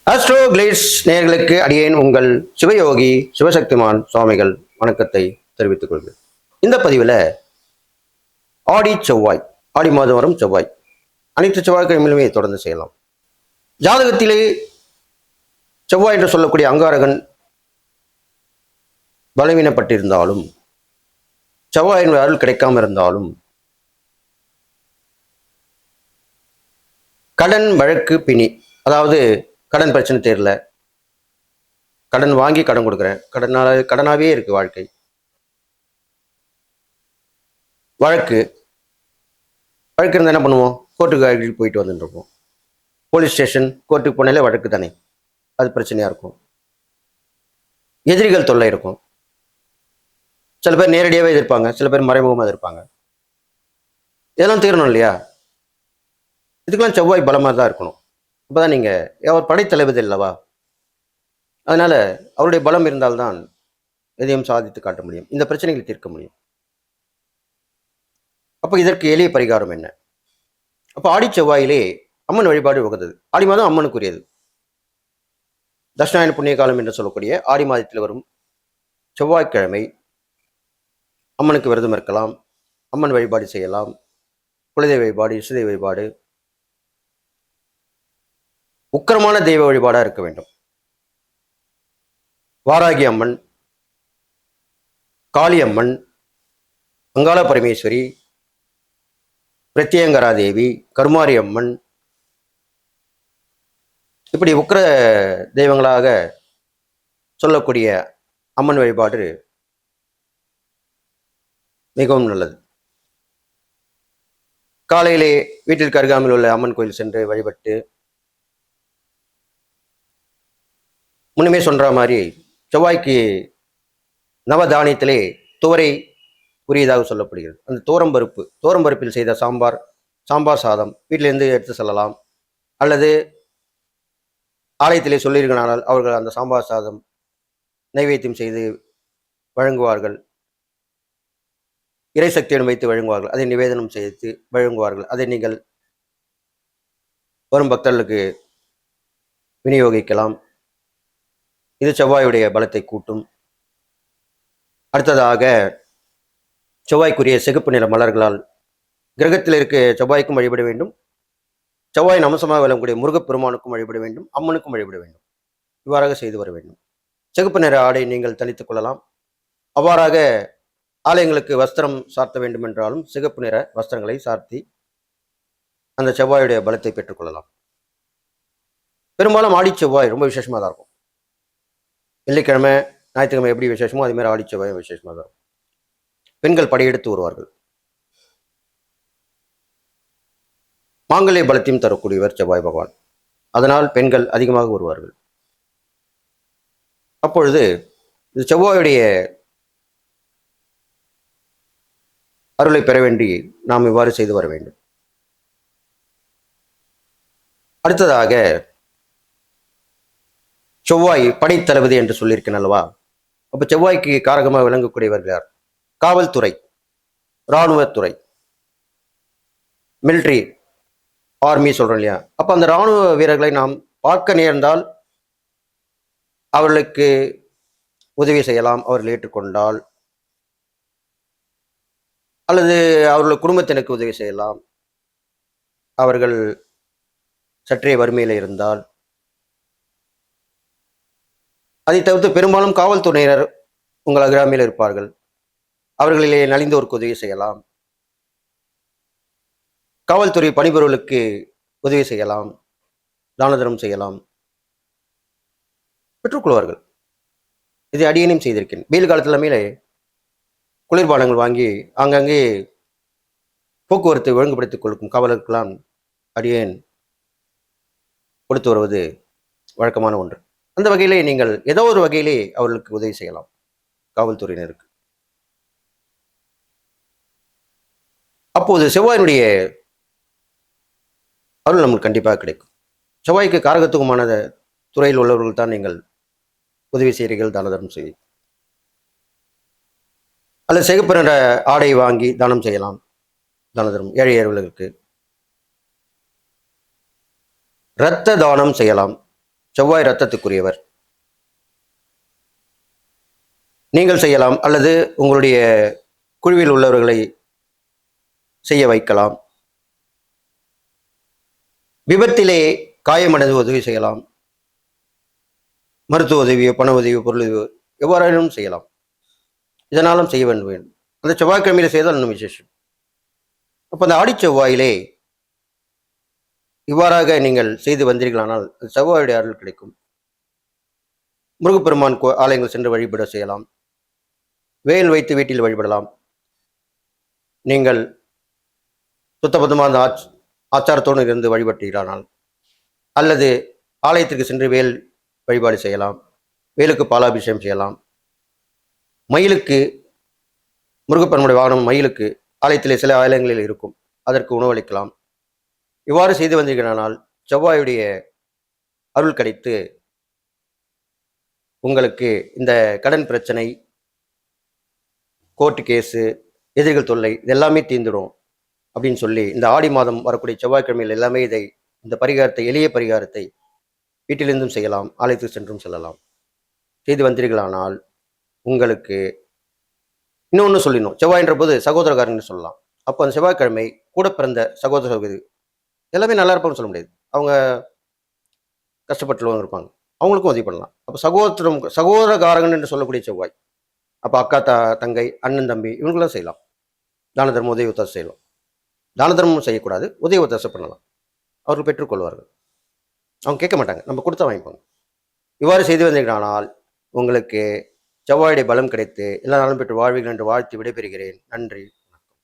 Astro glaze நேயர்களுக்கு அடியேன் உங்கள் சிவயோகி சிவசக்திமான் சுவாமிகள் வணக்கத்தை தெரிவித்துக் கொள்கிறேன். இந்த பதிவில் ஆடி செவ்வாய், ஆடி மாதம் வரும் செவ்வாய், அனைத்து செவ்வாய்க்கிழமையிலுமே தொடர்ந்து செய்யலாம். ஜாதகத்திலே செவ்வாய் என்று சொல்லக்கூடிய அங்காரகன் பலவீனப்பட்டிருந்தாலும், செவ்வாயின் அருள் கிடைக்காம இருந்தாலும், கடன் வழக்கு பிணி, அதாவது கடன் பிரச்சனை தெரியல, கடன் வாங்கி கடன் கொடுக்குறேன், கடனாவே இருக்கு வாழ்க்கை, வழக்கு இருந்தால் என்ன பண்ணுவோம்? கோர்ட்டுக்கு போயிட்டு வந்துருப்போம். போலீஸ் ஸ்டேஷன், கோர்ட்டுக்கு போனாலே வழக்கு தானே, அது பிரச்சனையா இருக்கும். எதிரிகள் தொல்லை இருக்கும். சில பேர் நேரடியாகவே எதிர்ப்பாங்க, சில பேர் மறைமுகமாக எதிர்ப்பாங்க. இதெல்லாம் தீரணும் இல்லையா? இதுக்கெல்லாம் செவ்வாய் பலமாக தான் இருக்கணும். அப்போதான் நீங்கள் அவர் படைத்தளபதி அல்லவா, அதனால அவருடைய பலம் இருந்தால்தான் எதையும் சாதித்து காட்ட முடியும், இந்த பிரச்சனைகளை தீர்க்க முடியும். அப்போ இதற்கு எளிய பரிகாரம் என்ன? அப்போ ஆடி செவ்வாயிலே அம்மன் வழிபாடு உகந்தது. ஆடி மாதம் அம்மனுக்குரியது. தட்சிணாயன புண்ணிய காலம் என்று சொல்லக்கூடிய ஆடி மாதத்தில் வரும் செவ்வாய்க்கிழமை அம்மனுக்கு விரதம் இருக்கலாம், அம்மன் வழிபாடு செய்யலாம், குலதெய்வ வழிபாடு, இஷ்டதெய்வ வழிபாடு, உக்கிரமான தெய்வ வழிபாடாக இருக்க வேண்டும். வாராகி அம்மன், காளியம்மன், அங்காள பரமேஸ்வரி, பிரத்யங்கரா தேவி, கருமாரி அம்மன், இப்படி உக்கிர தெய்வங்களாக சொல்லக்கூடிய அம்மன் வழிபாடு மிகவும் நல்லது. காலையிலே வீட்டிற்கு அருகாமையில் உள்ள அம்மன் கோயில் சென்று வழிபட்டு, முன்னுமே சொல்ற மாதிரி செவ்வாய்க்கு நவதானியத்திலே துவரை உரியதாக சொல்லப்படுகிறது. அந்த தோரம்பருப்பில் செய்த சாம்பார் சாதம் வீட்டிலிருந்து எடுத்து செல்லலாம், அல்லது ஆலயத்திலே சொல்லியிருக்கிறார்கள் அவர்கள் அந்த சாம்பார் சாதம் நைவேத்தியம் செய்து வழங்குவார்கள், இறைசக்தியுடன் வைத்து வழங்குவார்கள், அதை நிவேதனம் செய்து வழங்குவார்கள். அதை நீங்கள் வரும் பக்தர்களுக்கு விநியோகிக்கலாம். இது செவ்வாயுடைய பலத்தை கூட்டும். அடுத்ததாக செவ்வாய்க்குரிய சிகப்பு நிற மலர்களால் கிரகத்தில் இருக்க செவ்வாய்க்கும் வழிபட வேண்டும், செவ்வாயின் அம்சமாக விளங்கக்கூடிய முருகப்பெருமானுக்கும் வழிபட வேண்டும், அம்மனுக்கும் வழிபட வேண்டும். இவ்வாறாக செய்து வர வேண்டும். சிகப்பு நிற ஆடை நீங்கள் தளித்துக் கொள்ளலாம். அவ்வாறாக ஆலயங்களுக்கு வஸ்திரம் சார்த்த வேண்டும் என்றாலும் சிகப்பு நிற வஸ்திரங்களை சார்த்தி அந்த செவ்வாயுடைய பலத்தை பெற்றுக்கொள்ளலாம். பெரும்பாலும் ஆடி செவ்வாய் ரொம்ப விசேஷமாக தான் இருக்கும். வெள்ளிக்கிழமை, ஞாயிற்றுக்கிழமை எப்படி விசேஷமோ அதே மாதிரி ஆடி செவ்வாயும் விசேஷமாக தான் இருக்கும். பெண்கள் படையெடுத்து வருவார்கள். மாங்கல்ய பலத்தையும் தரக்கூடியவர் செவ்வாய் பகவான். அதனால் பெண்கள் அதிகமாக வருவார்கள். அப்பொழுது இது செவ்வாயுடைய அருளை பெற வேண்டி நாம் இவ்வாறு செய்து வர வேண்டும். அடுத்ததாக செவ்வாய் படைத்தளபதி என்று சொல்லியிருக்கேன் அல்லவா? அப்ப செவ்வாய்க்கு காரகமாக விளங்கக்கூடியவர்கள் யார்? காவல்துறை, இராணுவத்துறை, மிலிட்ரி, ஆர்மி சொல்றோம் இல்லையா? அப்ப அந்த இராணுவ வீரர்களை நாம் பார்க்க நேர்ந்தால் அவர்களுக்கு உதவி செய்யலாம், அவர்கள் ஏற்றுக்கொண்டால், அல்லது அவர்கள் குடும்பத்தினருக்கு உதவி செய்யலாம், அவர்கள் சற்றே வறுமையில் இருந்தால். அதை தவிர்த்து பெரும்பாலும் காவல்துறையினர் உங்கள் அருகாமையில் இருப்பார்கள், அவர்களிலே நலிந்தோருக்கு உதவி செய்யலாம், காவல்துறை பணிபுரிகளுக்கு உதவி செய்யலாம், தான தர்மம் செய்யலாம், பெற்றுக்கொள்வார்கள். இதை அடியேனும் செய்திருக்கேன். வெயில் காலத்தில் மேலே குளிர்பானங்கள் வாங்கி ஆங்காங்கே போக்குவரத்தை ஒழுங்குபடுத்திக் கொடுக்கும் காவலருக்கெல்லாம் அடியேன் கொடுத்து வருவது வழக்கமான ஒன்று. அந்த வகையிலே நீங்கள் ஏதோ ஒரு வகையிலே அவர்களுக்கு உதவி செய்யலாம், காவல்துறையினருக்கு. அப்போது செவ்வாயினுடைய அருள் நமக்கு கண்டிப்பாக கிடைக்கும். செவ்வாய்க்கு காரகத்துவமான துறையில் உள்ளவர்கள் தான் நீங்கள் உதவி செய்கிறீர்கள், தான தர்மம் செய்ய, அல்லது சிகப்பு நிற ஆடை வாங்கி தானம் செய்யலாம், தான தர்மம் ஏழை ஏழைகளுக்கு. இரத்த தானம் செய்யலாம். செவ்வாய் இரத்தத்துக்குரியவர். நீங்கள் செய்யலாம் அல்லது உங்களுடைய குழுவில் உள்ளவர்களை செய்ய வைக்கலாம். விபத்திலே காயமடைந்து உதவி செய்யலாம். மருத்துவ உதவியோ, பண உதவியோ, பொருள் உதவியோ எவ்வாறாயினும் செய்யலாம். இதனாலும் செய்ய வேண்டும். அந்த செவ்வாய்க்கிழமையில செய்தால் இன்னும் விசேஷம். அப்போ அந்த ஆடி செவ்வாயிலே இவ்வாறாக நீங்கள் செய்து வந்தீர்களானால் செவ்வாயுடைய அருள் கிடைக்கும். முருகப்பெருமான் ஆலயங்கள் சென்று வழிபட செய்யலாம். வேல் வைத்து வீட்டில் வழிபடலாம். நீங்கள் சுத்தபத்தமான ஆச்சாரத்தோடு இருந்து வழிபட்டீர்களானால், அல்லது ஆலயத்திற்கு சென்று வேல் வழிபாடு செய்யலாம். வேலுக்கு பாலாபிஷேகம் செய்யலாம். மயிலுக்கு, முருகப்பெருமானுடைய வாகனம் மயிலுக்கு ஆலயத்திலே சில ஆலயங்களில் இருக்கும், அதற்கு உணவளிக்கலாம். இவ்வாறு செய்து வந்தீர்களானால் செவ்வாயுடைய அருள் கிடைத்து உங்களுக்கு இந்த கடன் பிரச்சனை, கோர்ட்டு கேஸு, எதிரிகள் தொல்லை இதெல்லாமே தீர்ந்துடும் அப்படின்னு சொல்லி இந்த ஆடி மாதம் வரக்கூடிய செவ்வாய்க்கிழமையில் எல்லாமே இந்த பரிகாரத்தை, எளிய பரிகாரத்தை வீட்டிலிருந்தும் செய்யலாம், ஆலயத்துக்கு சென்றும் செல்லலாம். செய்து வந்தீர்களானால் உங்களுக்கு இன்னொன்று சொல்லிடணும். செவ்வாயின்ற போது சகோதரக்காரன்னு சொல்லலாம். அப்போ அந்த செவ்வாய்க்கிழமை கூட பிறந்த சகோதர சகோதரி எல்லாமே நல்லா இருப்பாங்கன்னு சொல்ல முடியாது. அவங்க கஷ்டப்பட்டுள்ளவங்க இருப்பாங்க, அவங்களுக்கும் உதவி பண்ணலாம். அப்போ சகோதரகாரகன் என்று சொல்லக்கூடிய செவ்வாய். அப்போ அக்கா, தங்கை, அண்ணன், தம்பி இவங்களும் செய்யலாம். தான தர்மம், உதவி ஒத்தாசை செய்யலாம். தான தர்மமும் செய்யக்கூடாது, உதவி ஒத்தாசை பண்ணலாம். அவர்கள் பெற்றுக்கொள்வார்கள். அவங்க கேட்க மாட்டாங்க, நம்ம கொடுத்தா வாங்கிப்பாங்க. இவ்வாறு செய்து வந்தீர்களானால் உங்களுக்கு செவ்வாயுடைய பலம் கிடைத்து எல்லா நாளும் பெற்று வாழ்வீர்கள் என்று வாழ்த்து விடைபெறுகிறேன். நன்றி.